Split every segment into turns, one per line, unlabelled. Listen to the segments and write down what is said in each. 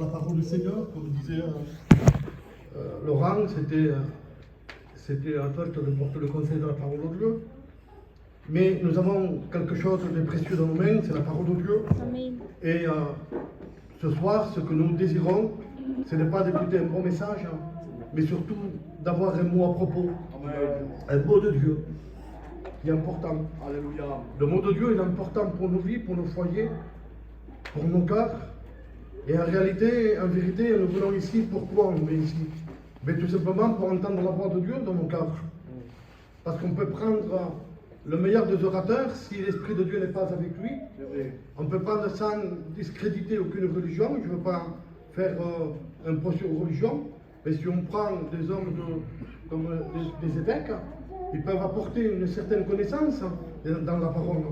la parole du Seigneur, comme disait Laurent, c'était un peu de porter le conseil de la parole de Dieu. Mais nous avons quelque chose de précieux dans nos mains, c'est la parole de Dieu.
Amen.
Et ce soir, ce que nous désirons, ce n'est pas d'écouter un bon message, mais surtout d'avoir un mot à propos.
Amen.
Un mot de Dieu qui est important.
Alléluia.
Le mot de Dieu est important pour nos vies, pour nos foyers, pour nos cœurs. Et en réalité, en vérité, nous venons ici, pourquoi on vient ici? Mais tout simplement pour entendre la voix de Dieu dans nos cœurs. Parce qu'on peut prendre le meilleur des orateurs, si l'Esprit de Dieu n'est pas avec lui.
C'est vrai.
On peut prendre sans discréditer aucune religion. Je ne veux pas faire un procès aux religions. Mais si on prend des hommes comme des évêques, ils peuvent apporter une certaine connaissance dans la parole.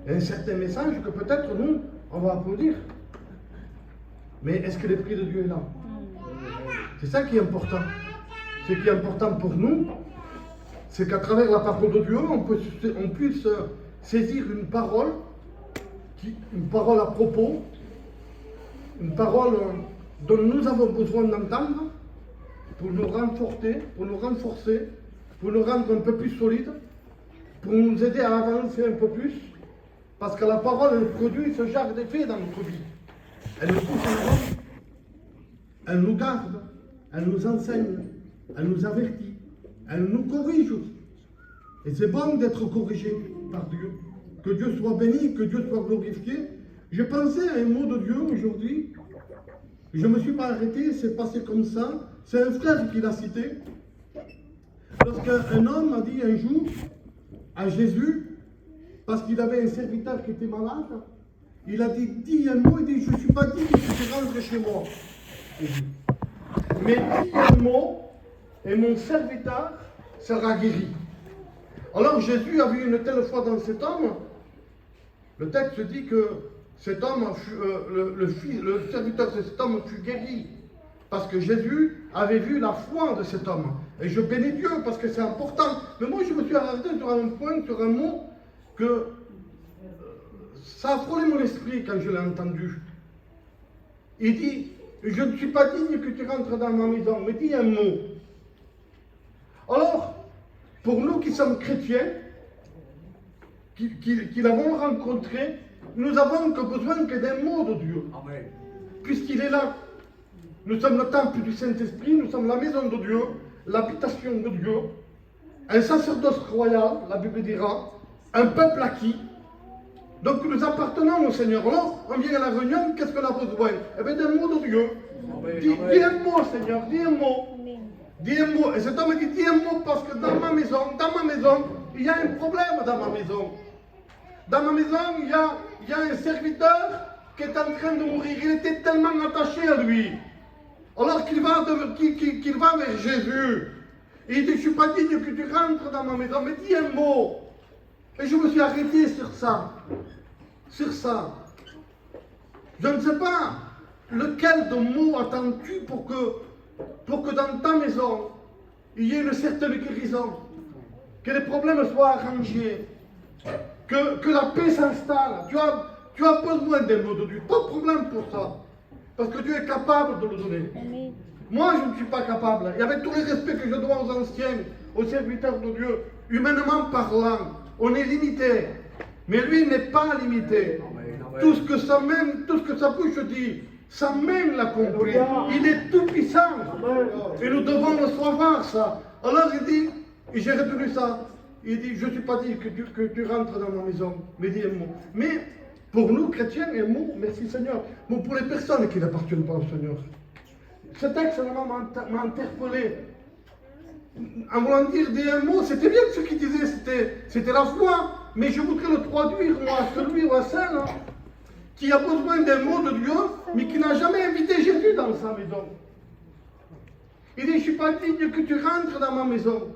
Et un certain message que peut-être nous, on va applaudir. Mais est-ce que l'Esprit de Dieu est là? C'est ça qui est important. Ce qui est important pour nous, c'est qu'à travers la parole de Dieu, on puisse saisir une parole à propos, une parole dont nous avons besoin d'entendre pour nous renforcer, pour nous rendre un peu plus solides, pour nous aider à avancer un peu plus, parce que la parole, elle produit ce genre d'effet dans notre vie. Elle nous pousse en avant, elle nous garde, elle nous enseigne, elle nous avertit, elle nous corrige aussi. Et c'est bon d'être corrigé par Dieu. Que Dieu soit béni, que Dieu soit glorifié. Je pensais à un mot de Dieu aujourd'hui. Je ne me suis pas arrêté, c'est passé comme ça. C'est un frère qui l'a cité. Lorsqu'un homme a dit un jour à Jésus, parce qu'il avait un serviteur qui était malade, il a dit, dis un mot, il dit, je ne suis pas digne que tu rentres chez moi. Mais dis un mot, et mon serviteur sera guéri. Alors Jésus a vu une telle foi dans cet homme, le texte dit que cet homme, le serviteur de cet homme fut guéri. Parce que Jésus avait vu la foi de cet homme. Et je bénis Dieu parce que c'est important. Mais moi je me suis arrêté sur un point, sur un mot, que ça a frôlé mon esprit quand je l'ai entendu. Il dit, je ne suis pas digne que tu rentres dans ma maison, mais dis un mot. Alors, pour nous qui sommes chrétiens, qui l'avons rencontré, nous avons que besoin que d'un mot de Dieu.
Amen.
Puisqu'il est là. Nous sommes le temple du Saint-Esprit, nous sommes la maison de Dieu, l'habitation de Dieu, un sacerdoce royal, la Bible dira, un peuple acquis. Donc nous appartenons au Seigneur. Alors, on vient à la réunion, qu'est-ce qu'on a besoin? Eh bien, d'un mot de Dieu.
Amen.
Dis un mot, Seigneur, dis un mot.
Amen.
Dis un mot. Et cet homme dit, dis un mot parce que dans ma maison, il y a un problème dans ma maison. Dans ma maison, il y a un serviteur qui est en train de mourir. Il était tellement attaché à lui. Alors qu'il va vers Jésus. Et il dit, je ne suis pas digne que tu rentres dans ma maison, mais dis un mot. Et je me suis arrêté sur ça. Sur ça. Je ne sais pas lequel de mots attends-tu pour que dans ta maison, il y ait une certaine guérison. Que les problèmes soient arrangés. Que la paix s'installe. Tu as besoin d'un mot de Dieu. Pas de problème pour ça. Parce que Dieu est capable de le donner.
Amen.
Moi, je ne suis pas capable. Et avec tout le respect que je dois aux anciens, aux serviteurs de Dieu, humainement parlant, on est limité. Mais lui n'est pas limité.
Amen.
Tout ce que sa bouche dit, sa main l'accomplit. Il est tout puissant. Et nous devons le savoir ça. Alors il dit, et j'ai retenu ça, il dit, je ne suis pas dit que tu rentres dans ma maison, mais dis un mot. Mais pour nous chrétiens, un mot, merci Seigneur. Mais pour les personnes qui n'appartiennent pas au Seigneur. Ce texte m'a interpellé. En voulant dire un mot, c'était bien ce qu'il disait, c'était la foi. Mais je voudrais le traduire, moi, à celui ou à celle qui a besoin d'un mot de Dieu, mais qui n'a jamais invité Jésus dans sa maison. Il dit, je ne suis pas digne que tu rentres dans ma maison.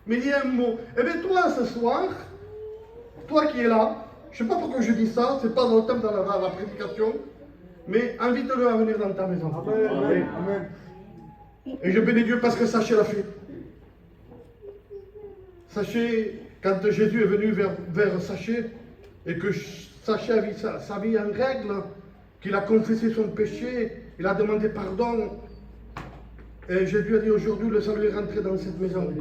Mais dis un mot. Eh bien toi, ce soir, toi qui es là, je ne sais pas pourquoi je dis ça, c'est pas dans le thème de la prédication, mais invite-le à venir dans ta maison.
Amen. Amen. Amen.
Et je bénis Dieu parce que Sachez l'a fait. Sachez, quand Jésus est venu vers Sachez, et que Sachez a vu sa vie en règle, qu'il a confessé son péché, il a demandé pardon. Et je lui ai dit aujourd'hui, le salut est rentré dans cette maison.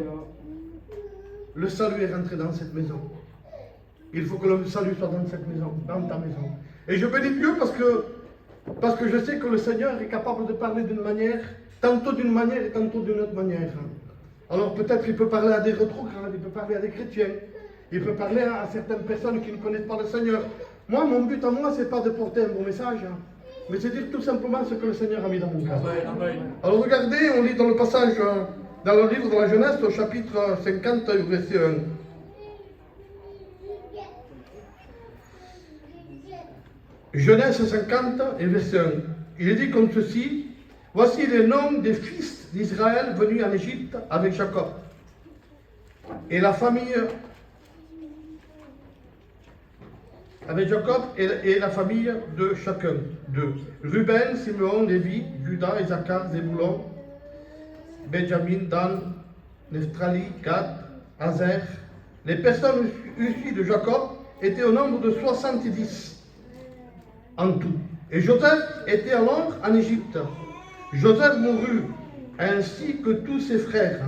Le salut est rentré dans cette maison. Il faut que le salut soit dans cette maison, dans ta maison. Et je bénis Dieu parce que je sais que le Seigneur est capable de parler d'une manière, tantôt d'une manière et tantôt d'une autre manière. Alors peut-être il peut parler à des rétrogrades, il peut parler à des chrétiens, il peut parler à certaines personnes qui ne connaissent pas le Seigneur. Moi, mon but à moi, c'est pas de porter un bon message, mais c'est dire tout simplement ce que le Seigneur a mis dans mon cœur. Alors regardez, on lit dans le passage, dans le livre de la Genèse, au chapitre 50, verset 1. Genèse 50 et verset 1. Il est dit comme ceci: voici les noms des fils d'Israël venus en Égypte avec Jacob. Et la famille avec Jacob et la famille de chacun d'eux. Ruben, Simeon, Lévi, Judas, Issachar, Zébulon, Benjamin, Dan, Nephtali, Gad, Azer. Les personnes issues de Jacob étaient au nombre de 70 en tout. Et Joseph était alors en Égypte. Joseph mourut, ainsi que tous ses frères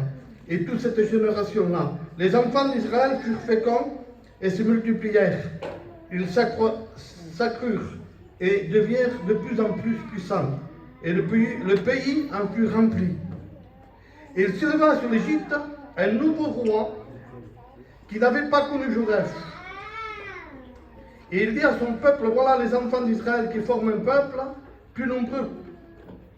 et toute cette génération-là. Les enfants d'Israël furent féconds et se multiplièrent. Ils s'accrurent et devinrent de plus en plus puissants. Et le pays en fut rempli. Et il s'éleva sur l'Égypte un nouveau roi qui n'avait pas connu Joseph. Et il dit à son peuple: voilà les enfants d'Israël qui forment un peuple plus nombreux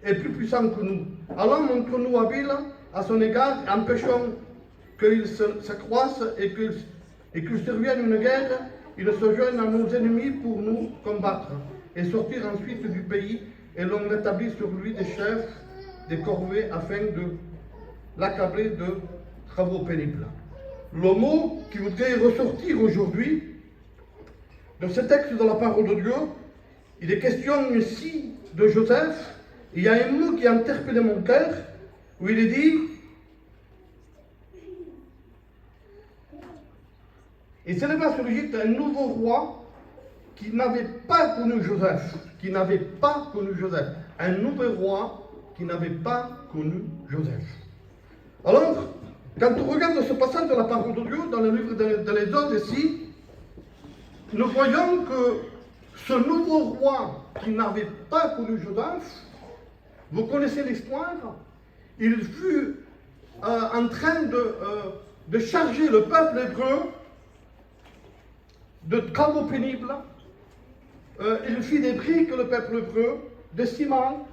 et plus puissant que nous. Allons, montrons-nous habiles à son égard, empêchons qu'ils s'accroissent et qu'ils surviennent une guerre, ils se joignent à nos ennemis pour nous combattre, et sortir ensuite du pays, et l'on établit sur lui des chefs, des corvées, afin de l'accabler de travaux pénibles. Le mot qui voudrait ressortir aujourd'hui de ce texte de la parole de Dieu, il est question ici de Joseph. Il y a un mot qui a interpellé mon cœur, où il est dit: il s'éleva sur l'Égypte un nouveau roi qui n'avait pas connu Joseph. Qui n'avait pas connu Joseph. Un nouveau roi qui n'avait pas connu Joseph. Alors, quand on regarde ce passage de la parole de Dieu, dans le livre de l'Exode ici, nous voyons que ce nouveau roi qui n'avait pas connu Joseph, vous connaissez l'histoire, il fut en train de charger le peuple hébreu de travaux pénibles. Il fit des briques, le peuple hébreu, de ciment,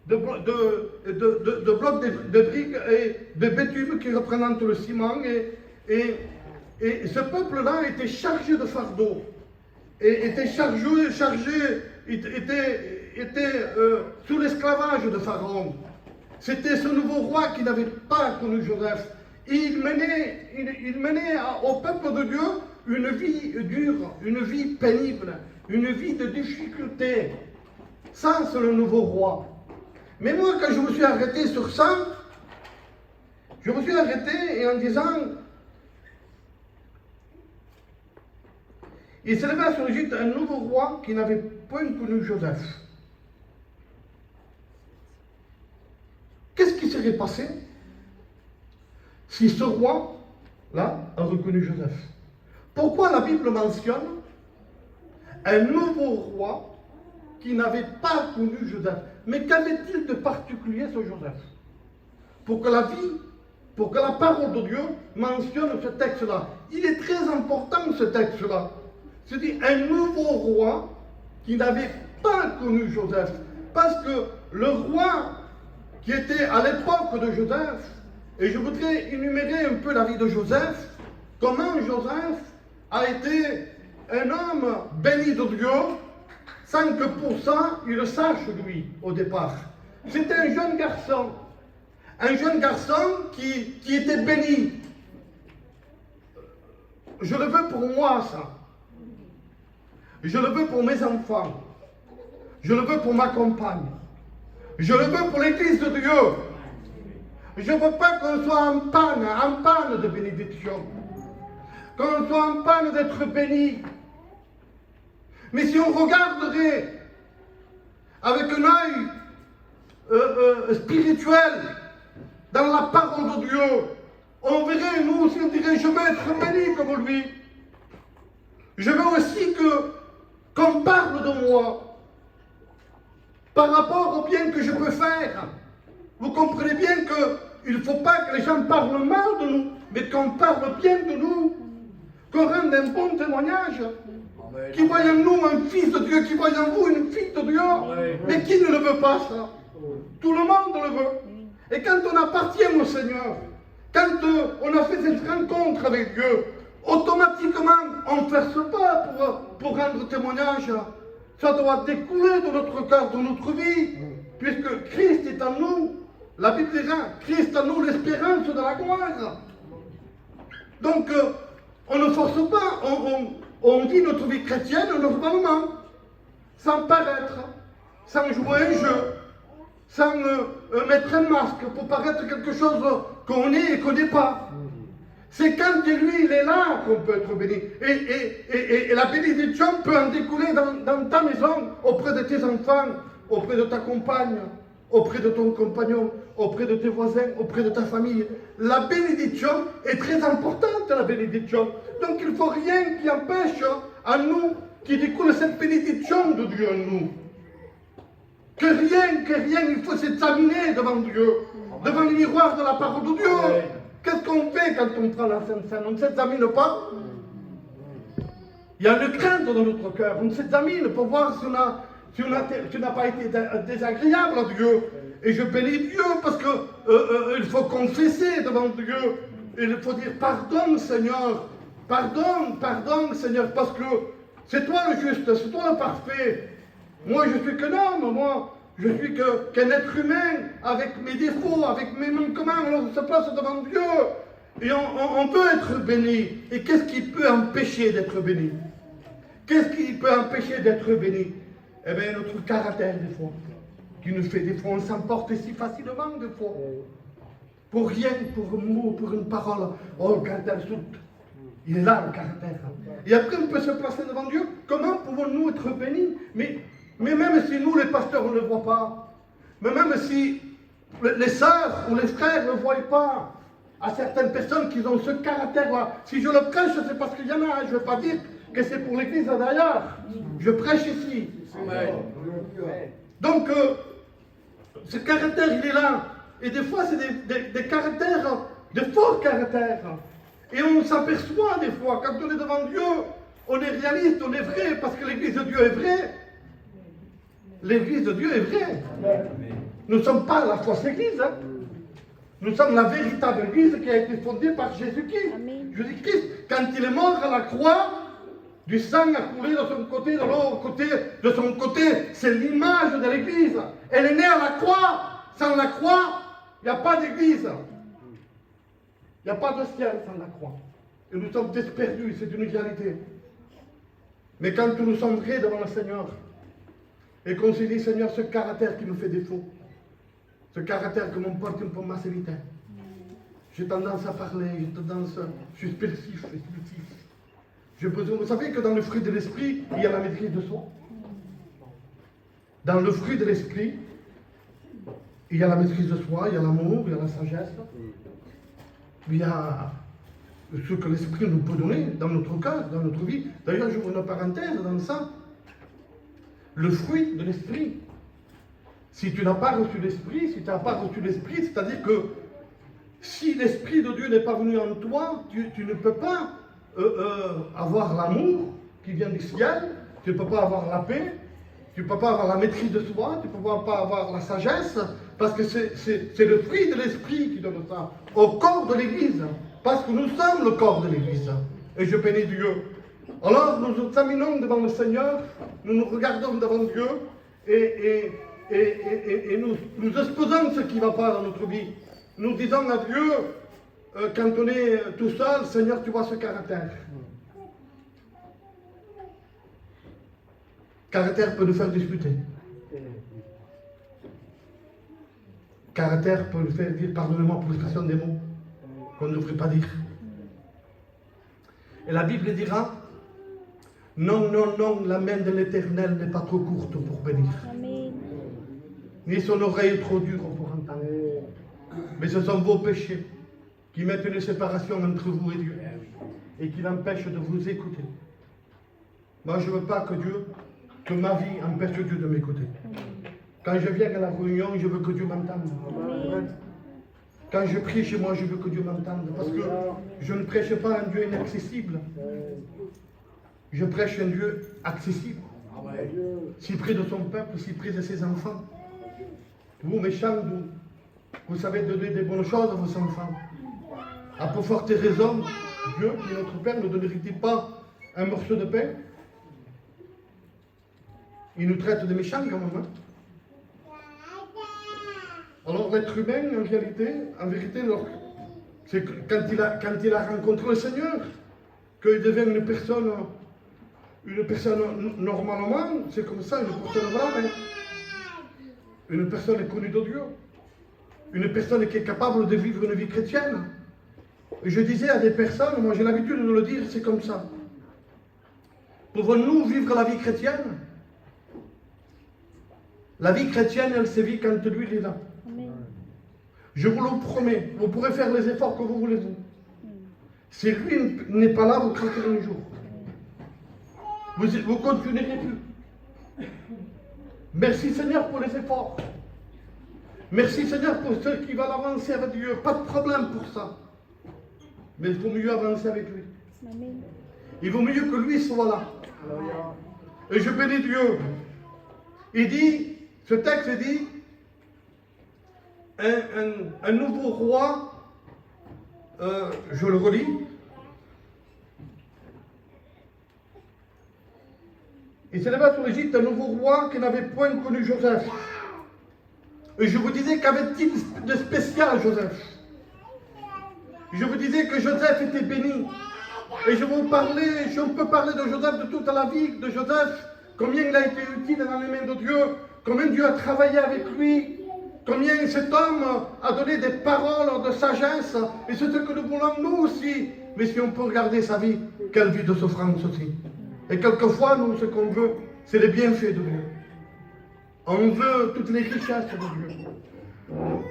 de blocs de briques et de bitume qui représentent le ciment. Et ce peuple-là était chargé de fardeaux, et était sous l'esclavage de Pharaon. C'était ce nouveau roi qui n'avait pas connu Joseph. Et il menait au peuple de Dieu une vie dure, une vie pénible, une vie de difficulté. Ça, c'est le nouveau roi. Mais moi, quand je me suis arrêté sur ça, je me suis arrêté et en disant: il s'éleva sur l'Égypte un nouveau roi qui n'avait point connu Joseph. Qu'est-ce qui serait passé si ce roi-là a reconnu Joseph? Pourquoi la Bible mentionne un nouveau roi qui n'avait pas connu Joseph? Mais qu'avait-il de particulier ce Joseph? Pour que la parole de Dieu mentionne ce texte-là. Il est très important, ce texte-là. C'est-à-dire un nouveau roi qui n'avait pas connu Joseph. Parce que le roi qui était à l'époque de Joseph, et je voudrais énumérer un peu la vie de Joseph, comment Joseph a été un homme béni de Dieu, sans que pour ça il le sache lui au départ. C'était un jeune garçon qui était béni. Je le veux pour moi, ça. Je le veux pour mes enfants. Je le veux pour ma compagne. Je le veux pour l'Église de Dieu. Je ne veux pas qu'on soit en panne de bénédiction. Qu'on soit en panne d'être béni. Mais si on regarderait avec un œil spirituel, dans la parole de Dieu, on verrait, nous aussi, on dirait, je veux être béni comme lui. Je veux aussi qu'on parle de moi par rapport au bien que je peux faire. Vous comprenez bien qu'il ne faut pas que les gens parlent mal de nous, mais qu'on parle bien de nous, qu'on rende un bon témoignage, qui voit en nous un fils de Dieu, qui voit en vous une fille de Dieu. Mais qui ne le veut pas, ça? Tout le monde le veut. Et quand on appartient au Seigneur, quand on a fait cette rencontre avec Dieu, automatiquement, on ne force pas pour rendre témoignage. Ça doit découler de notre cœur, de notre vie, puisque Christ est en nous. La Bible dit, Christ en nous, l'espérance de la gloire. Donc, on ne force pas, on vit notre vie chrétienne normalement, sans paraître, sans jouer un jeu, sans mettre un masque pour paraître quelque chose qu'on est et qu'on n'est pas. C'est quand lui, il est là qu'on peut être béni. Et la bénédiction peut en découler dans ta maison, auprès de tes enfants, auprès de ta compagne, auprès de ton compagnon, auprès de tes voisins, auprès de ta famille. La bénédiction est très importante, la bénédiction. Donc il ne faut rien qui empêche à nous, qui découle cette bénédiction de Dieu en nous. Que rien, il faut s'examiner devant Dieu, devant le miroir de la parole de Dieu. Qu'est-ce qu'on fait quand on prend la Sainte Seine? On ne s'examine pas. Il y a une crainte dans notre cœur. On s'examine pour voir si on n'a pas été désagréable à Dieu. Et je bénis Dieu parce qu'il faut confesser devant Dieu. Il faut dire pardon Seigneur. Pardon Seigneur, parce que c'est toi le juste, c'est toi le parfait. Moi je suis qu'un homme, moi je suis qu'un être humain avec mes défauts, avec mes manquements. Alors on se place devant Dieu et on peut être béni. Et qu'est-ce qui peut empêcher d'être béni? Qu'est-ce qui peut empêcher d'être béni? Eh bien notre caractère des fois, qui nous fait des fois, on s'emporte si facilement des fois. Pour rien, pour un mot, pour une parole. Oh, le caractère saute. Il est là, le caractère. Et après, on peut se placer devant Dieu. Comment pouvons-nous être bénis? Mais même si nous, les pasteurs, on ne le voit pas, mais même si les sœurs ou les frères ne le voient pas, à certaines personnes qui ont ce caractère-là, si je le prêche, c'est parce qu'il y en a. Je ne veux pas dire que c'est pour l'église d'ailleurs. Je prêche ici.
Amen.
Donc, ce caractère, il est là. Et des fois, c'est des caractères, de forts caractères. Et on s'aperçoit des fois, quand on est devant Dieu, on est réaliste, on est vrai, parce que l'église de Dieu est vraie. L'église de Dieu est vraie. Nous ne sommes pas la fausse église. Hein. Nous sommes la véritable église qui a été fondée par Jésus-Christ. Jésus-Christ, quand il est mort à la croix, du sang a coulé de son côté, de l'autre côté, de son côté. C'est l'image de l'église. Elle est née à la croix. Sans la croix, il n'y a pas d'église. Il n'y a pas de ciel sans la croix. Et nous sommes perdus, c'est une réalité. Mais quand nous sommes vrais devant le Seigneur, et qu'on se dit, Seigneur, ce caractère qui nous fait défaut, ce caractère que mon porte un peu ma vite, j'ai tendance à parler, je suis expulsif. J'ai besoin, vous savez que dans le fruit de l'esprit, il y a la maîtrise de soi. Dans le fruit de l'esprit, il y a la maîtrise de soi, il y a l'amour, il y a la sagesse. Il y a ce que l'esprit nous peut donner dans notre cœur, dans notre vie. D'ailleurs, j'ouvre une parenthèse dans ça. Le fruit de l'esprit. Si tu n'as pas reçu l'esprit, c'est-à-dire que si l'esprit de Dieu n'est pas venu en toi, tu ne peux pas avoir l'amour qui vient du ciel, tu ne peux pas avoir la paix, tu ne peux pas avoir la maîtrise de soi, tu ne peux pas avoir la sagesse, parce que c'est le fruit de l'esprit qui donne ça au corps de l'Église, parce que nous sommes le corps de l'Église. Et je bénis Dieu. Alors nous nous examinons devant le Seigneur, nous nous regardons devant Dieu et nous exposons ce qui ne va pas dans notre vie. Nous disons à Dieu, quand on est tout seul, Seigneur, tu vois ce caractère. Caractère peut nous faire discuter. Caractère peut nous faire dire, pardonnez-moi pour l'expression des mots qu'on ne devrait pas dire. Et la Bible dira, non, la main de l'Éternel n'est pas trop courte pour bénir. Amen. Ni son oreille trop dure pour Mais ce sont vos péchés qui mettent une séparation entre vous et Dieu et qui l'empêchent de vous écouter. Moi, je ne veux pas que ma vie empêche Dieu de m'écouter. Quand je viens à la réunion, je veux que Dieu m'entende. Quand je prie chez moi, je veux que Dieu m'entende. Parce que je ne prêche pas un Dieu inaccessible. Je prêche un Dieu accessible. Si près de son peuple, si près de ses enfants. Vous, méchants, vous savez donner des bonnes choses à vos enfants. À pour forte raison, Dieu, qui est notre Père, ne donnerait-il pas un morceau de pain? Il nous traite de méchants quand même. Hein? Alors l'être humain, en vérité, c'est quand il a rencontré le Seigneur, qu'il devient une personne normalement, c'est comme ça, une personne valable. Une personne connue de Dieu. Une personne qui est capable de vivre une vie chrétienne. Et je disais à des personnes, moi j'ai l'habitude de le dire, c'est comme ça. Pouvons-nous vivre la vie chrétienne? La vie chrétienne, elle se vit quand lui il est là. Amen. Je vous le promets, vous pourrez faire les efforts que vous voulez vous. Si lui n'est pas là, vous craquerez un jour. Vous continuerez plus. Merci Seigneur pour les efforts. Merci Seigneur pour ceux qui veulent avancer avec Dieu. Pas de problème pour ça. Mais il faut mieux avancer avec lui. Amen. Il vaut mieux que lui soit là. Et je bénis Dieu. Il dit, ce texte dit, un nouveau roi, je le relis. Il s'éleva sur l'Égypte un nouveau roi qui n'avait point connu Joseph. Et je vous disais qu'avait-il de spécial Joseph? Je vous disais que Joseph était béni. Et je peux parler de Joseph, de toute la vie de Joseph, combien il a été utile dans les mains de Dieu, combien Dieu a travaillé avec lui, combien cet homme a donné des paroles de sagesse, et c'est ce que nous voulons nous aussi. Mais si on peut regarder sa vie, quelle vie de souffrance aussi. Et quelquefois, nous, ce qu'on veut, c'est les bienfaits de Dieu. On veut toutes les richesses de Dieu.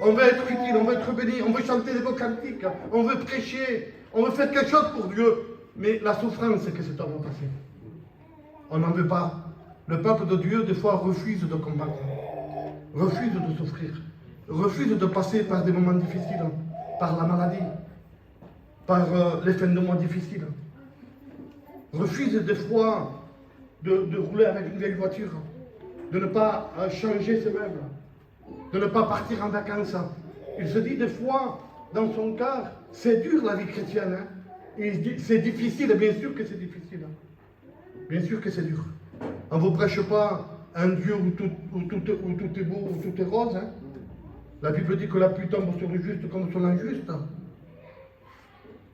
On veut être utile, on veut être béni, on veut chanter des beaux cantiques, on veut prêcher, on veut faire quelque chose pour Dieu. Mais la souffrance que cet homme a passée, on n'en veut pas. Le peuple de Dieu, des fois, refuse de combattre, refuse de souffrir, refuse de passer par des moments difficiles, par la maladie, par les fins de mois difficiles. Refuse des fois de rouler avec une vieille voiture, de ne pas changer ses meubles, de ne pas partir en vacances. Il se dit des fois, dans son cœur, c'est dur la vie chrétienne. Hein? Il se dit, c'est difficile, bien sûr que c'est difficile. Bien sûr que c'est dur. On ne vous prêche pas un Dieu où tout est beau, où tout est rose. Hein? La Bible dit que la pluie tombe sur le juste comme sur l'injuste.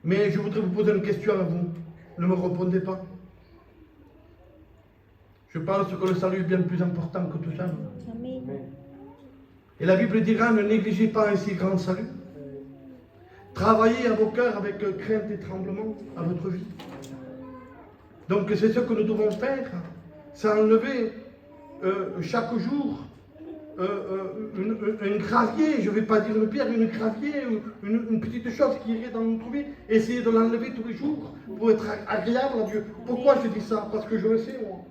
Mais je voudrais vous poser une question à vous. Ne me répondez pas. Je pense que le salut est bien plus important que tout ça. Amen. Et la Bible dira, ne négligez pas un si grand salut. Travaillez à vos cœurs avec crainte et tremblement à votre vie. Donc c'est ce que nous devons faire. C'est enlever chaque jour un gravier, je ne vais pas dire une pierre, une gravier, une petite chose qui irait dans notre vie, essayer de l'enlever tous les jours pour être agréable à Dieu. Pourquoi je dis ça? Parce que je le sais, moi.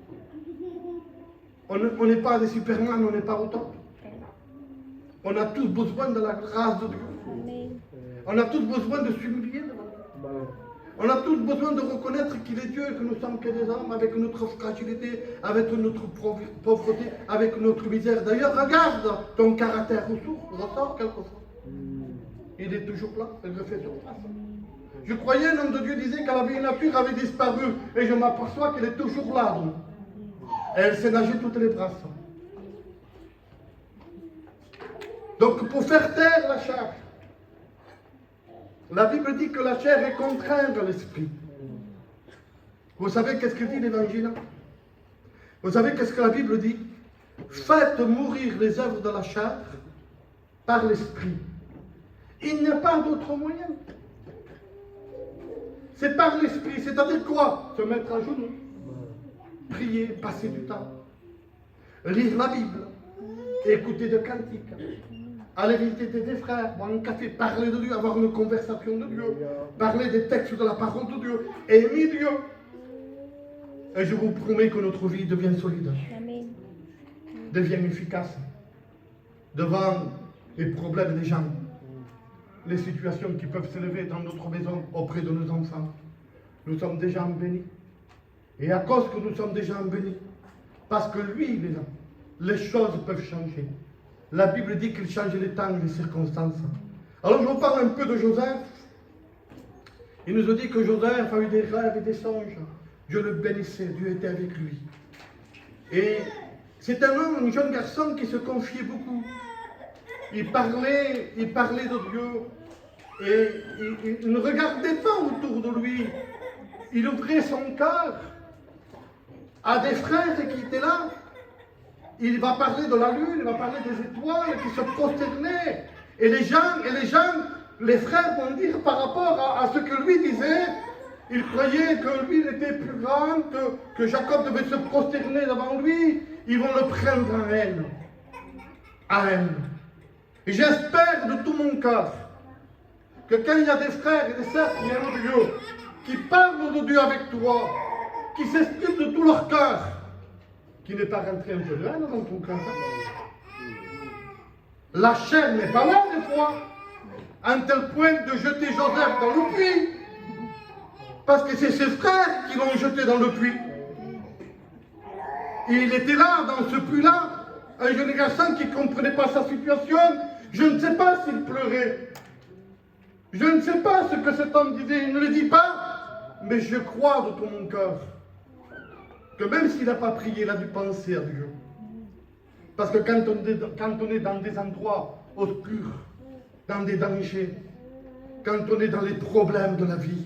On n'est pas des superman, on n'est pas au top. On a tous besoin de la grâce de Dieu. On a tous besoin de s'humilier devant Dieu. On a tous besoin de reconnaître qu'il est Dieu et que nous sommes que des hommes avec notre fragilité, avec notre pauvreté, avec notre misère. D'ailleurs, regarde ton caractère ressort quelquefois. Il est toujours là, il refait surface. Je croyais, un homme de Dieu disait que la vieille nature avait disparu et je m'aperçois qu'elle est toujours là. Donc. Elle s'est nagée toutes les brasses. Donc, pour faire taire la chair, la Bible dit que la chair est contrainte à l'esprit. Vous savez qu'est-ce que dit l'Évangile? Vous savez qu'est-ce que la Bible dit? Faites mourir les œuvres de la chair par l'esprit. Il n'y a pas d'autre moyen. C'est par l'esprit, c'est-à-dire quoi? Se mettre à genoux, prier, passer du temps, lire la Bible, écouter des cantiques, aller visiter des frères, boire un café, parler de Dieu, avoir une conversation de Dieu, parler des textes de la parole de Dieu, aimer Dieu. Et je vous promets que notre vie devient solide,
Amen.
devient efficace devant les problèmes des gens, les situations qui peuvent s'élever dans notre maison auprès de nos enfants. Nous sommes déjà bénis. Et à cause que nous sommes déjà bénis, parce que lui, il est là, les choses peuvent changer. La Bible dit qu'il change les temps et les circonstances. Alors je vous parle un peu de Joseph. Il nous a dit que Joseph a eu des rêves et des songes. Dieu le bénissait, Dieu était avec lui. Et c'est un homme, un jeune garçon qui se confiait beaucoup. Il parlait de Dieu. Et il ne regardait pas autour de lui. Il ouvrait son cœur à des frères qui étaient là. Il va parler de la lune, il va parler des étoiles qui se prosternaient. Et les gens, les frères vont dire par rapport à ce que lui disait, ils croyaient que lui était plus grand, que Jacob devait se prosterner devant lui. Ils vont le prendre en haine. En haine. Et j'espère de tout mon cœur que quand il y a des frères et des sœurs qui aiment Dieu, qui parlent de Dieu avec toi, qui s'expriment de tout leur cœur, qui n'est pas rentré un peu de haine dans ton cœur. La chair n'est pas là des fois, en tel point de jeter Joseph dans le puits, parce que c'est ses frères qui l'ont jeté dans le puits. Et il était là, dans ce puits-là, un jeune garçon qui ne comprenait pas sa situation. Je ne sais pas s'il pleurait. Je ne sais pas ce que cet homme disait. Il ne le dit pas, mais je crois de tout mon cœur que même s'il n'a pas prié, il a dû penser à Dieu. Parce que quand on est dans des endroits obscurs, dans des dangers, quand on est dans les problèmes de la vie,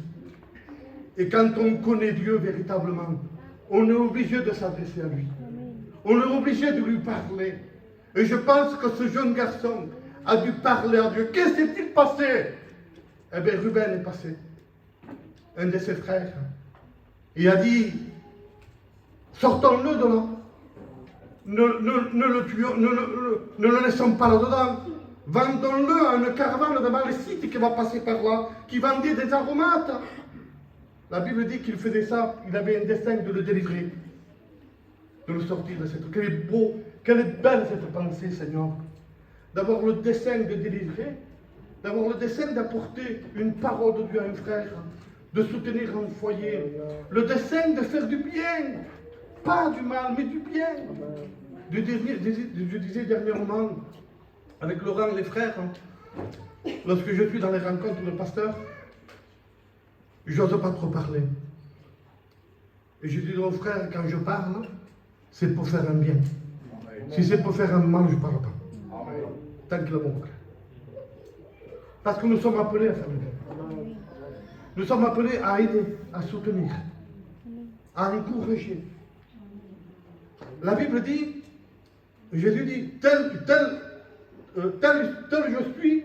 et quand on connaît Dieu véritablement, on est obligé de s'adresser à lui. On est obligé de lui parler. Et je pense que ce jeune garçon a dû parler à Dieu. Qu'est-ce qui s'est-il passé? Eh bien, Ruben est passé, un de ses frères. Il a dit, sortons-le de là. Ne le tuons, ne le laissons pas là-dedans. Vendons-le à une caravane de Malécite qui va passer par là, qui vendait des aromates. La Bible dit qu'il faisait ça, il avait un dessein de le délivrer, de le sortir de cette... Quel est beau, quelle est belle cette pensée, Seigneur. D'avoir le dessein de délivrer, d'avoir le dessein d'apporter une parole de Dieu à un frère, de soutenir un foyer, le dessein de faire du bien, pas du mal, mais du bien. Je disais dernièrement, avec Laurent, les frères, lorsque je suis dans les rencontres de pasteurs, j'ose pas trop parler. Et je dis aux frères, quand je parle, c'est pour faire un bien. Si c'est pour faire un mal, je ne parle pas. Tant que le bon. Parce que nous sommes appelés à faire le bien. Nous sommes appelés à aider, à soutenir, à encourager. La Bible dit, Jésus dit, tel je suis.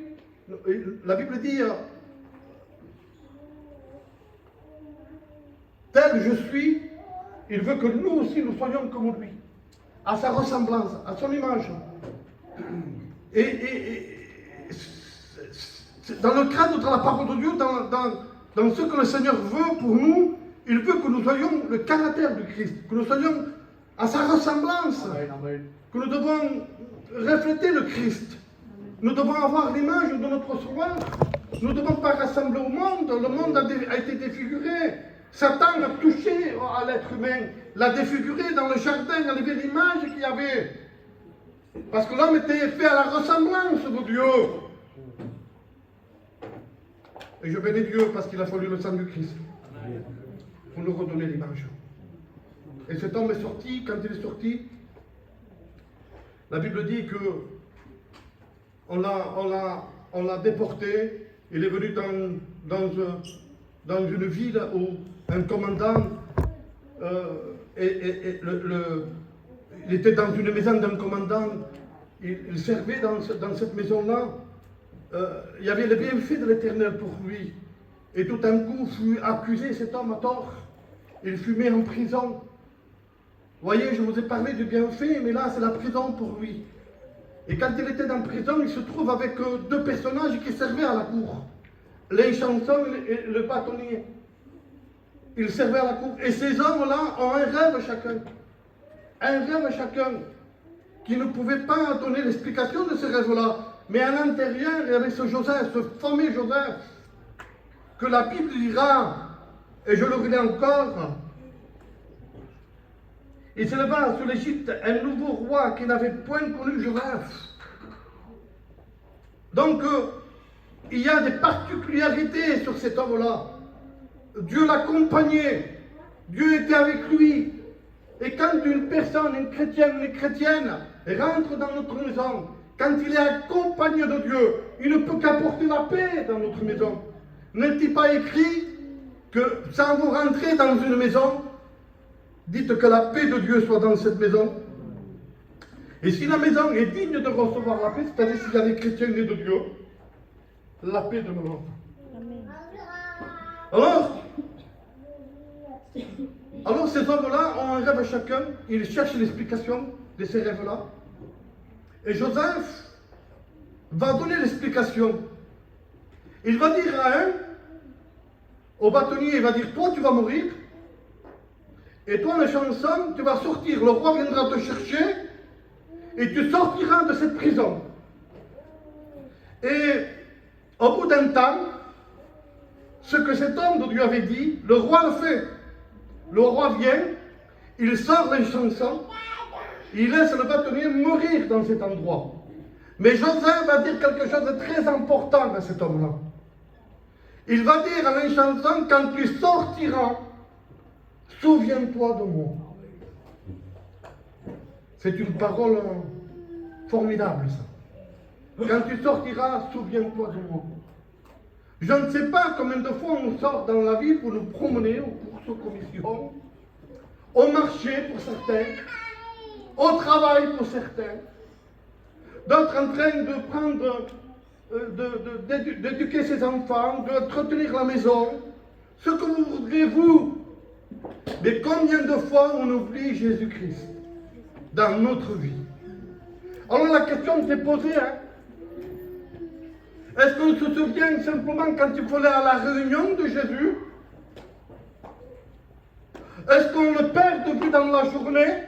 La Bible dit, tel je suis, il veut que nous aussi nous soyons comme lui, à sa ressemblance, à son image. Et dans le cadre de la parole de Dieu, dans ce que le Seigneur veut pour nous, il veut que nous soyons le caractère du Christ, que nous soyons à sa ressemblance, que nous devons refléter le Christ. Nous devons avoir l'image de notre Sauveur. Nous ne devons pas rassembler au monde. Le monde a été défiguré. Satan a touché à l'être humain, l'a défiguré dans le jardin, il a enlevé l'image qu'il y avait. Parce que l'homme était fait à la ressemblance de Dieu. Et je bénis Dieu parce qu'il a fallu le sang du Christ pour nous redonner l'image. Et cet homme est sorti, quand il est sorti, la Bible dit que on l'a déporté, il est venu dans une ville où un commandant, il était dans une maison d'un commandant, il servait dans cette maison-là, il y avait le bienfait de l'Éternel pour lui. Et tout d'un coup fut accusé cet homme à tort, il fut mis en prison. Vous voyez, je vous ai parlé du bienfait, mais là c'est la prison pour lui. Et quand il était en prison, il se trouve avec deux personnages qui servaient à la cour. L'un chanson et le bâtonnier. Ils servaient à la cour. Et ces hommes-là ont un rêve chacun. Un rêve chacun. Qui ne pouvait pas donner l'explication de ce rêve-là. Mais à l'intérieur, il y avait ce Joseph, ce fameux Joseph, que la Bible dira, et je le relis encore, il s'éleva sur l'Égypte un nouveau roi qui n'avait point connu Joseph. Donc, il y a des particularités sur cet homme-là. Dieu l'accompagnait, Dieu était avec lui. Et quand une personne, une chrétienne, rentre dans notre maison, quand il est accompagné de Dieu, il ne peut qu'apporter la paix dans notre maison. N'est-il pas écrit que sans vous rentrer dans une maison, dites que la paix de Dieu soit dans cette maison? Et si la maison est digne de recevoir la paix, c'est-à-dire s'il y a des chrétiens nés de Dieu, la paix demeure. Alors ces hommes-là ont un rêve chacun, ils cherchent l'explication de ces rêves-là. Et Joseph va donner l'explication. Il va dire à un, au bâtonnier, il va dire, toi tu vas mourir, et toi le chanson, tu vas sortir, le roi viendra te chercher, et tu sortiras de cette prison. Et au bout d'un temps, ce que cet homme de Dieu avait dit, le roi le fait. Le roi vient, il sort les chansons, il laisse le bâtonnier mourir dans cet endroit. Mais Joseph va dire quelque chose de très important à cet homme-là. Il va dire à l'inchanson, quand tu sortiras, souviens-toi de moi. C'est une parole formidable, ça. Quand tu sortiras, souviens-toi de moi. Je ne sais pas combien de fois on sort dans la vie pour nous promener aux courses, aux commissions, au marché pour certains, au travail pour certains, d'autres en train de prendre, d'éduquer ses enfants, d'entretenir la maison, ce que vous voudrez vous. Mais combien de fois on oublie Jésus-Christ dans notre vie? Alors la question t'est posée, hein? Est-ce qu'on se souvient simplement quand il faut aller à la réunion de Jésus? Est-ce qu'on le perd de vue dans la journée?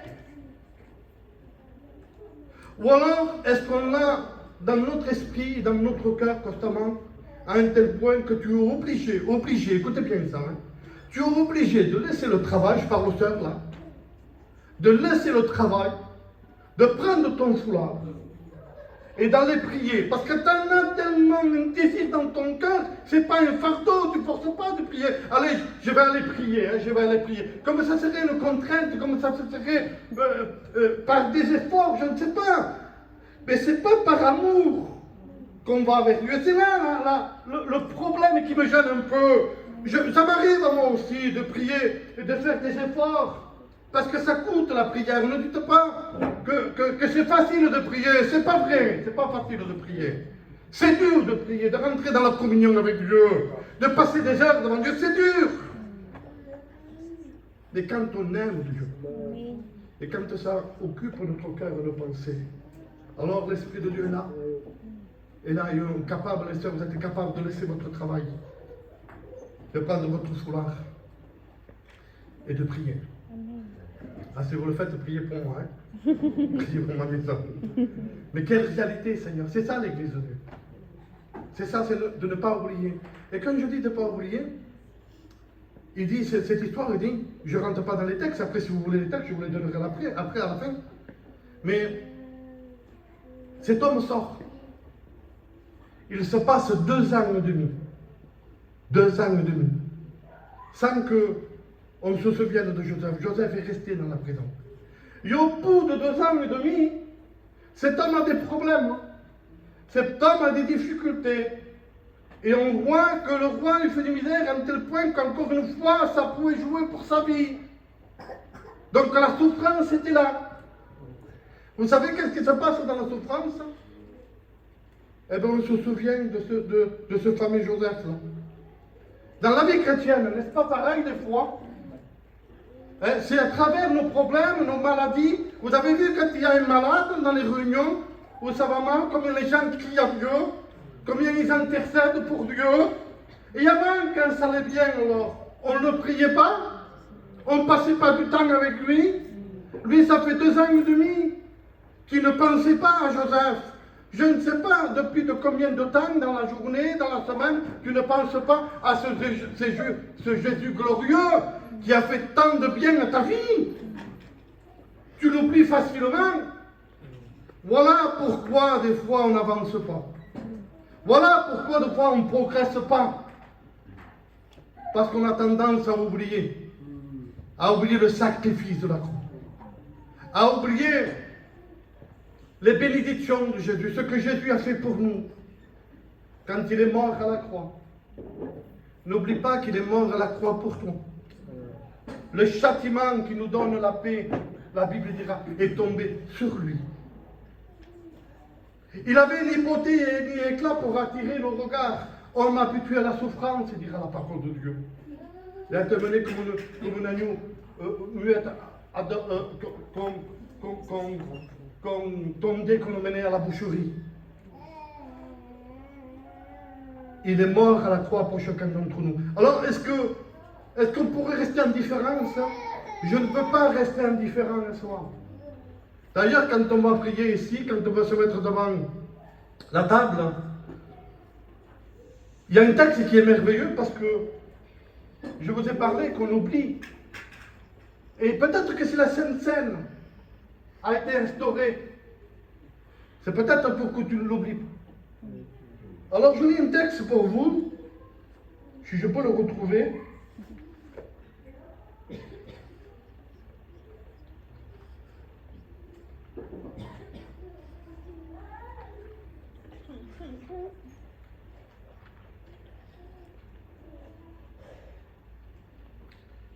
Ou alors, est-ce qu'on l'a dans notre esprit, dans notre cœur constamment, à un tel point que tu es obligé, écoutez bien ça, hein, tu es obligé de laisser le travail, je parle aux sœurs là, de laisser le travail, de prendre ton foulard, et d'aller prier, parce que tu en as tellement un désir dans ton cœur, c'est pas un fardeau, tu ne forces pas de prier. Allez, je vais aller prier, hein, je vais aller prier. Comme ça serait une contrainte, comme ça serait par des efforts, je ne sais pas. Mais c'est pas par amour qu'on va avec Dieu. C'est là, le problème qui me gêne un peu. Ça m'arrive à moi aussi de prier et de faire des efforts. Parce que ça coûte la prière. Ne dites pas que c'est facile de prier. C'est pas vrai. C'est pas facile de prier. C'est dur de prier, de rentrer dans la communion avec Dieu, de passer des heures devant Dieu. C'est dur. Mais quand on aime Dieu, et quand ça occupe notre cœur de pensée, alors l'Esprit de Dieu est là. Et là, ils sont capables, les sœurs, vous êtes capables de laisser votre travail, de prendre votre foulard et de prier. Ah, si vous le faites, priez pour moi, hein. Priez pour ma maison. Mais quelle réalité, Seigneur. C'est ça l'Église de Dieu. C'est ça, c'est de ne pas oublier. Et quand je dis de ne pas oublier, il dit, cette histoire, il dit, je ne rentre pas dans les textes, après si vous voulez les textes, je vous les donnerai après à la fin. Mais cet homme sort. Il se passe 2 ans et demi. 2 ans et demi. Sans que on se souvienne de Joseph. Joseph est resté dans la prison. Et au bout de 2 ans et demi, cet homme a des problèmes. Cet homme a des difficultés. Et on voit que le roi lui fait des misères à un tel point qu'encore une fois, ça pouvait jouer pour sa vie. Donc la souffrance était là. Vous savez qu'est-ce qui se passe dans la souffrance? Eh bien, on se souvient de ce fameux Joseph-là. Dans la vie chrétienne, n'est-ce pas pareil des fois? C'est à travers nos problèmes, nos maladies. Vous avez vu quand il y a un malade dans les réunions, Vous savez combien les gens crient à Dieu, combien ils intercèdent pour Dieu. Et avant, quand ça allait bien, alors, on ne priait pas, on ne passait pas du temps avec lui. Lui, ça fait 2 ans et demi qu'il ne pensait pas à Joseph. Je ne sais pas depuis de combien de temps, dans la journée, dans la semaine, tu ne penses pas à ce Jésus glorieux qui a fait tant de bien à ta vie. Tu l'oublies facilement. Voilà pourquoi des fois on n'avance pas. Voilà pourquoi des fois on ne progresse pas. Parce qu'on a tendance à oublier le sacrifice de la croix, à oublier les bénédictions de Jésus, ce que Jésus a fait pour nous quand il est mort à la croix. N'oublie pas qu'il est mort à la croix pour toi. Le châtiment qui nous donne la paix, la Bible dira, est tombé sur lui. Il avait ni beauté ni éclat pour attirer le regard. Homme habitué à la souffrance, dira la parole de Dieu. Il a été mené comme un agneau muet, qu'on tondait, qu'on le menait à la boucherie. Il est mort à la croix pour chacun d'entre nous. Alors, est-ce qu'on pourrait rester indifférent, ça? Je ne peux pas rester indifférent à soi. D'ailleurs, quand on va prier ici, quand on va se mettre devant la table, il y a un texte qui est merveilleux parce que je vous ai parlé qu'on oublie. Et peut-être que si la Sainte Seine a été instaurée, c'est peut-être pour que tu ne l'oublies pas. Alors je lis un texte pour vous, si je peux le retrouver.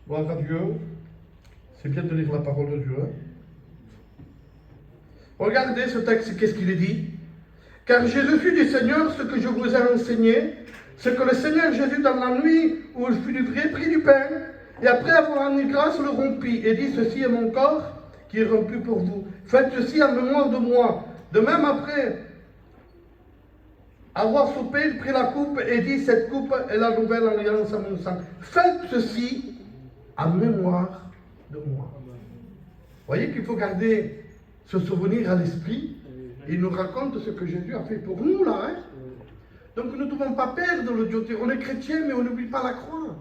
Gloire à Dieu. C'est bien de lire la parole de Dieu. Regardez ce texte, qu'est-ce qu'il est dit? Car j'ai reçu du Seigneur ce que je vous ai enseigné, ce que le Seigneur Jésus, dans la nuit où il fut livré, prit du pain, et après avoir rendu grâce, le rompit, et dit, ceci est mon corps qui est rompu pour vous. Faites ceci en mémoire de moi. De même après avoir soupé, il prit la coupe et dit, cette coupe est la nouvelle alliance à mon sang. Faites ceci en mémoire de moi. Vous voyez qu'il faut garder ce souvenir à l'esprit. Il nous raconte ce que Jésus a fait pour nous, là. Hein? Donc nous ne devons pas perdre le Dieu. On est chrétien, mais on n'oublie pas la croix.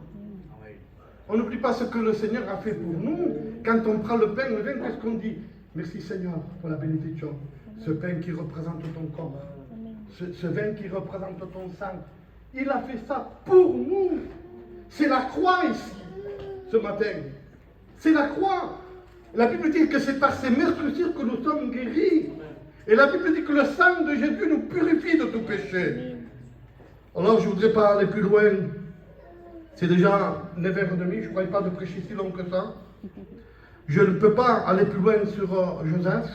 On n'oublie pas ce que le Seigneur a fait pour nous. Quand on prend le pain, le vin, qu'est-ce qu'on dit? Merci Seigneur pour la bénédiction. Ce pain qui représente ton corps. Ce vin qui représente ton sang. Il a fait ça pour nous. C'est la croix ici, ce matin. C'est la croix. La Bible dit que c'est par ces meurtrissures que nous sommes guéris. Et la Bible dit que le sang de Jésus nous purifie de tout péché. Alors je ne voudrais pas aller plus loin. C'est déjà 9h30, je ne croyais pas de prêcher si long que ça. Je ne peux pas aller plus loin sur Joseph.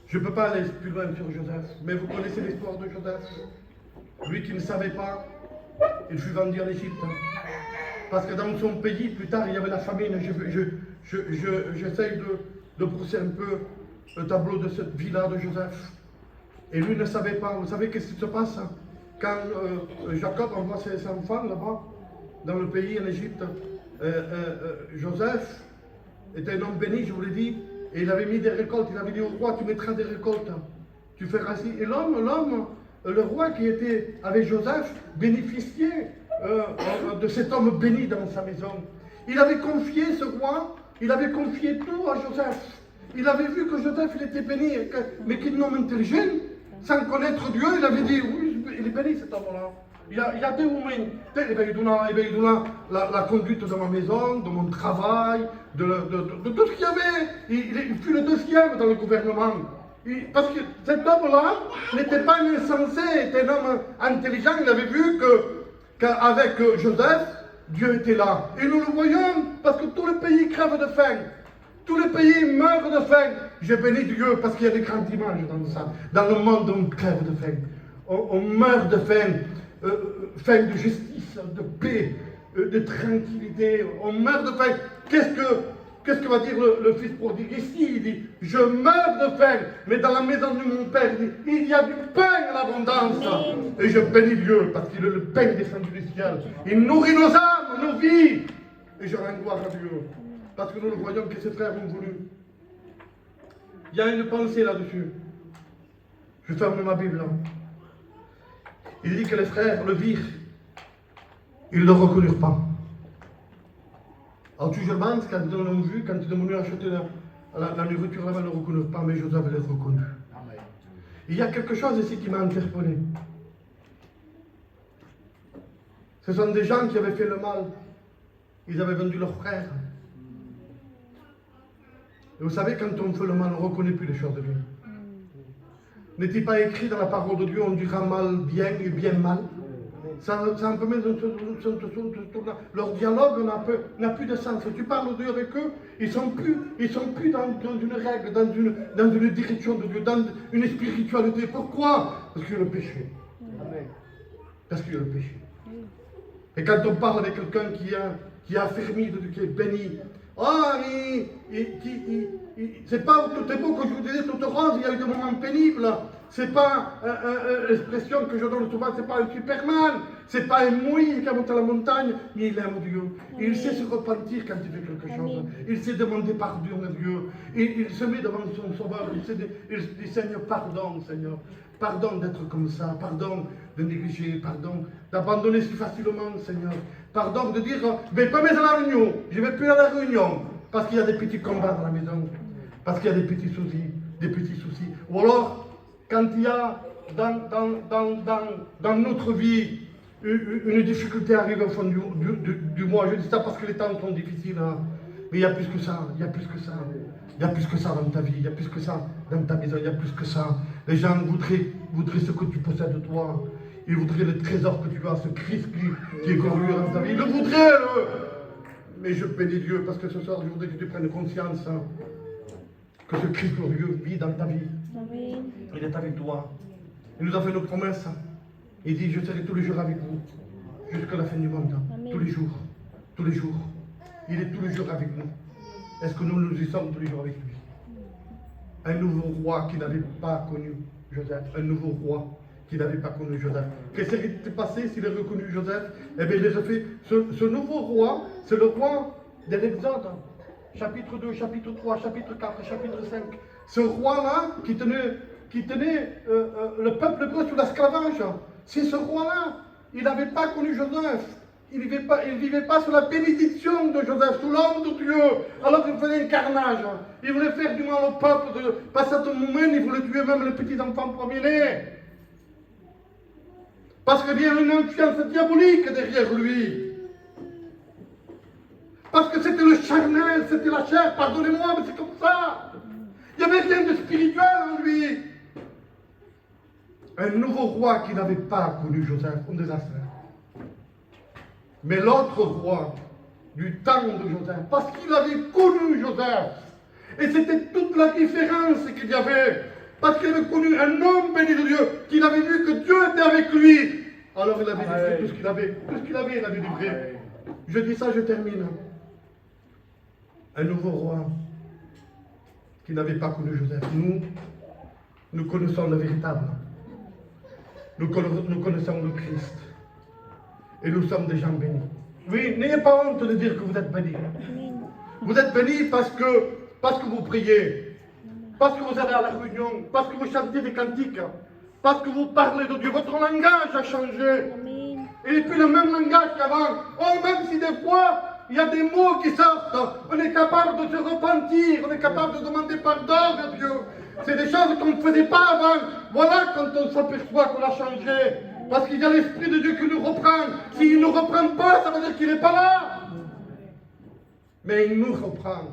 Je ne peux pas aller plus loin sur Joseph. Mais vous connaissez l'histoire de Joseph. Lui qui ne savait pas, il fut vendu en Égypte. Parce que dans son pays, plus tard, il y avait la famine. J'essaye de brosser un peu le tableau de cette vie-là de Joseph. Et lui ne savait pas. Vous savez qu'est-ce qui se passe quand Jacob envoie ses enfants là-bas, dans le pays, en Égypte. Joseph était un homme béni, je vous l'ai dit, et il avait mis des récoltes. Il avait dit au roi, tu mettras des récoltes. Tu feras ainsi. Et le roi qui était avec Joseph, bénéficiait de cet homme béni dans sa maison. Il avait confié, ce roi, il avait confié tout à Joseph. Il avait vu que Joseph, il était béni, mais qu'il homme intelligent, sans connaître Dieu, il avait dit, oui, il est béni cet homme-là. Il a des humains. Il va lui donner la conduite de ma maison, de mon travail, de tout ce qu'il y avait. Il fut le deuxième dans le gouvernement. Parce que cet homme-là n'était pas un insensé, était un homme intelligent. Il avait vu qu'avec Joseph, Dieu était là. Et nous le voyons parce que tout le pays crève de faim. Tout le pays meurt de faim. Je bénis Dieu parce qu'il y a des grandes images dans ça. Dans le monde, on crève de faim. On meurt de faim. Faim de justice, de paix, de tranquillité. On meurt de faim. Qu'est-ce que va dire le fils prodigue ici? Il dit, je meurs de faim, mais dans la maison de mon père, il y a du pain à l'abondance. Et je bénis Dieu, parce qu'il est le pain descendu du ciel. Il nourrit nos âmes, nos vies. Et je rends gloire à Dieu, parce que nous le voyons que ses frères ont voulu. Il y a une pensée là-dessus. Je ferme ma Bible. Il dit que les frères le virent. Ils ne le reconnurent pas. Alors je pense, quand ils l'ont vu, quand ils sont venus acheter la nourriture là-bas, ils ne le reconnurent pas, mais Joseph les reconnu. Il y a quelque chose ici qui m'a interpellé. Ce sont des gens qui avaient fait le mal. Ils avaient vendu leurs frères. Et vous savez, quand on fait le mal, on ne reconnaît plus les choses de Dieu. N'est-il pas écrit dans la parole de Dieu, on dira mal bien et bien mal? Ça un peu leur dialogue n'a plus de sens. Tu parles de Dieu avec eux, ils sont plus dans une règle, dans une direction de Dieu, dans une spiritualité. Pourquoi? Parce qu'il y a le péché. Parce qu'il y a le péché. Et quand on parle avec quelqu'un qui a affermi de Dieu, qui est béni, c'est pas tout est beau que je vous disais tout rose, il y a eu des moments pénibles. C'est pas l'expression que je donne souvent, c'est pas un Superman, c'est pas un Moïse qui a monté la montagne, mais il aime Dieu. Il sait se repentir quand il fait quelque chose. Il sait demander pardon à Dieu. Il se met devant son sauveur. Il dit Seigneur, pardon, Seigneur. Pardon d'être comme ça. Pardon de négliger. Pardon d'abandonner si facilement, Seigneur. Pardon de dire je ne vais pas mettre à la réunion. Je ne vais plus à la réunion. Parce qu'il y a des petits combats dans la maison. Parce qu'il y a des petits soucis. Des petits soucis. Ou alors, quand il y a dans notre vie une difficulté arrive au fond du mois, je dis ça parce que les temps sont difficiles, hein. Mais il y a plus que ça, il y a plus que ça. Il y a plus que ça dans ta vie, il y a plus que ça dans ta maison, il y a plus que ça. Les gens voudraient ce que tu possèdes toi. Ils voudraient le trésor que tu as, ce Christ qui est glorieux dans ta vie. Ils le voudraient, Mais je bénis Dieu parce que ce soir, je voudrais que tu prennes conscience, hein, que ce Christ glorieux vit dans ta vie.
Amen.
Il est avec toi. Il nous a fait une promesse. Il dit, je serai tous les jours avec vous, jusqu'à la fin du monde.
Amen.
Tous les jours. Tous les jours. Il est tous les jours avec nous. Est-ce que nous y sommes tous les jours avec lui? Un nouveau roi qui n'avait pas connu Joseph. Un nouveau roi qui n'avait pas connu Joseph. Qu'est-ce qui s'est passé s'il a reconnu Joseph? Eh bien, il a fait. Ce nouveau roi, c'est le roi de l'Exode. Chapitre 2, chapitre 3, chapitre 4, chapitre 5. Ce roi-là qui tenait le peuple hébreu sous l'esclavage. C'est ce roi-là. Il n'avait pas connu Joseph. Il ne vivait pas sous la bénédiction de Joseph, sous l'homme de Dieu. Alors qu'il faisait un carnage. Il voulait faire du mal au peuple. Pas à tout moment, il voulait tuer même les petits-enfants premiers-nés. Parce qu'il y a une influence diabolique derrière lui. Parce que c'était le charnel, c'était la chair, pardonnez-moi, mais c'est comme ça. Il n'y avait rien de spirituel en lui. Un nouveau roi qui n'avait pas connu Joseph, un désastre. Mais l'autre roi du temps de Joseph, parce qu'il avait connu Joseph, et c'était toute la différence qu'il y avait, parce qu'il avait connu un homme béni de Dieu, qu'il avait vu que Dieu était avec lui. Alors il avait livré tout ce qu'il avait, il avait livré. Je dis ça, je termine. Un nouveau roi qui n'avait pas connu Joseph. Nous connaissons le véritable. Nous connaissons le Christ. Et nous sommes des gens bénis. Oui, n'ayez pas honte de dire que vous êtes bénis. Vous êtes bénis parce que vous priez, parce que vous allez à la réunion, parce que vous chantez des cantiques, parce que vous parlez de Dieu. Votre langage a changé.
Amen.
Il n'est plus le même langage qu'avant. Oh, même si des fois, il y a des mots qui sortent, on est capable de se repentir, on est capable de demander pardon à Dieu. C'est des choses qu'on ne faisait pas avant. Voilà quand on s'aperçoit qu'on a changé. Parce qu'il y a l'Esprit de Dieu qui nous reprend. S'il ne nous reprend pas, ça veut dire qu'il n'est pas là. Mais il nous reprend.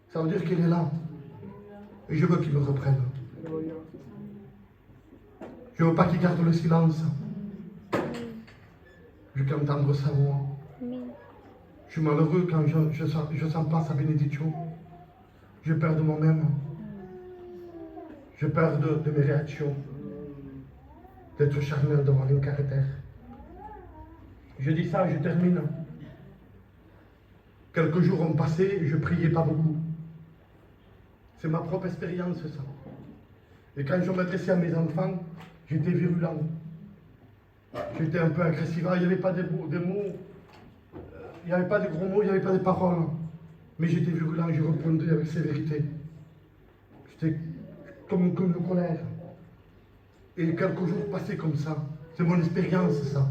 Ça veut dire qu'il est là. Et je veux qu'il me reprenne. Je ne veux pas qu'il garde le silence. Je veux entendre sa voix. Je suis malheureux quand je sens pas sa bénédiction. J'ai peur de moi-même. J'ai peur de mes réactions. D'être charnel devant une caractère. Je dis ça, je termine. Quelques jours ont passé et je priais pas beaucoup. C'est ma propre expérience, ça. Et quand je m'adressais à mes enfants, j'étais virulent. J'étais un peu agressif. Il n'y avait pas de mots, il n'y avait pas de gros mots, il n'y avait pas de paroles. Mais j'étais virulent, je répondais avec sévérité. J'étais comme une colère. Et quelques jours passaient comme ça. C'est mon expérience, ça.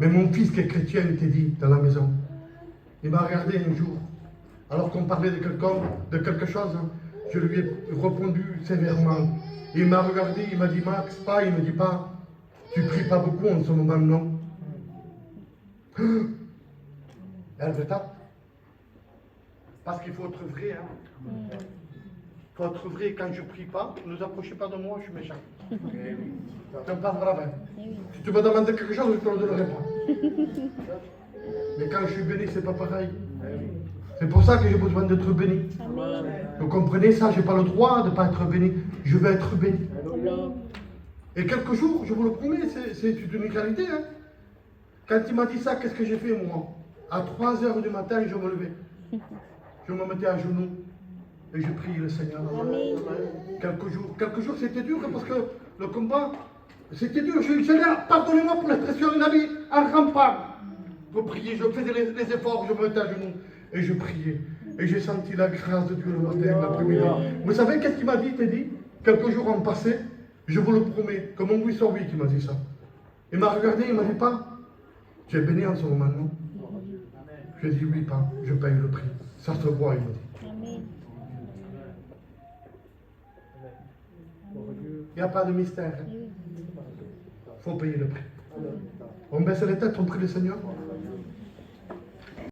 Mais mon fils qui est chrétien était dit dans la maison. Il m'a regardé un jour, alors qu'on parlait de quelque chose, je lui ai répondu sévèrement. Il m'a regardé, il m'a dit, Max, il me dit pas, tu pries pas beaucoup en ce moment, non? Elle me tape. Parce qu'il faut être vrai, hein. Il faut être vrai, quand je prie pas, ne vous approchez pas de moi, je suis méchant. Tu me parles vraiment. Si tu me demandes quelque chose, je te le donnerai pas. Mais quand je suis béni, c'est pas pareil. C'est pour ça que j'ai besoin d'être béni. Vous comprenez ça? Je n'ai pas le droit de ne pas être béni. Je veux être béni. Et quelques jours, je vous le promets, c'est une réalité. Hein. Quand il m'a dit ça, qu'est-ce que j'ai fait moi? À 3 h du matin, je me levais. Je me mettais à genoux et je priais le Seigneur.
Amen.
Quelques jours c'était dur parce que le combat, c'était dur. Je dis, Seigneur, pardonnez-moi pour l'expression, une amie en rampant. Je priais, je faisais les efforts, je me mettais à genoux et je priais. Et j'ai senti la grâce de Dieu le matin, l'après-midi. Vous savez qu'est-ce qu'il m'a dit, Teddy? Quelques jours ont passé, je vous le promets, comme mon oui sur lui qui m'a dit ça. Il m'a regardé, il m'a dit, pas, tu es béni en ce moment, non? Je dis, oui, pas, je paye le prix. Ça se voit, il m'a dit.
Amen.
Il n'y a pas de mystère. Il faut payer le prix. On baisse les têtes, on prie le Seigneur.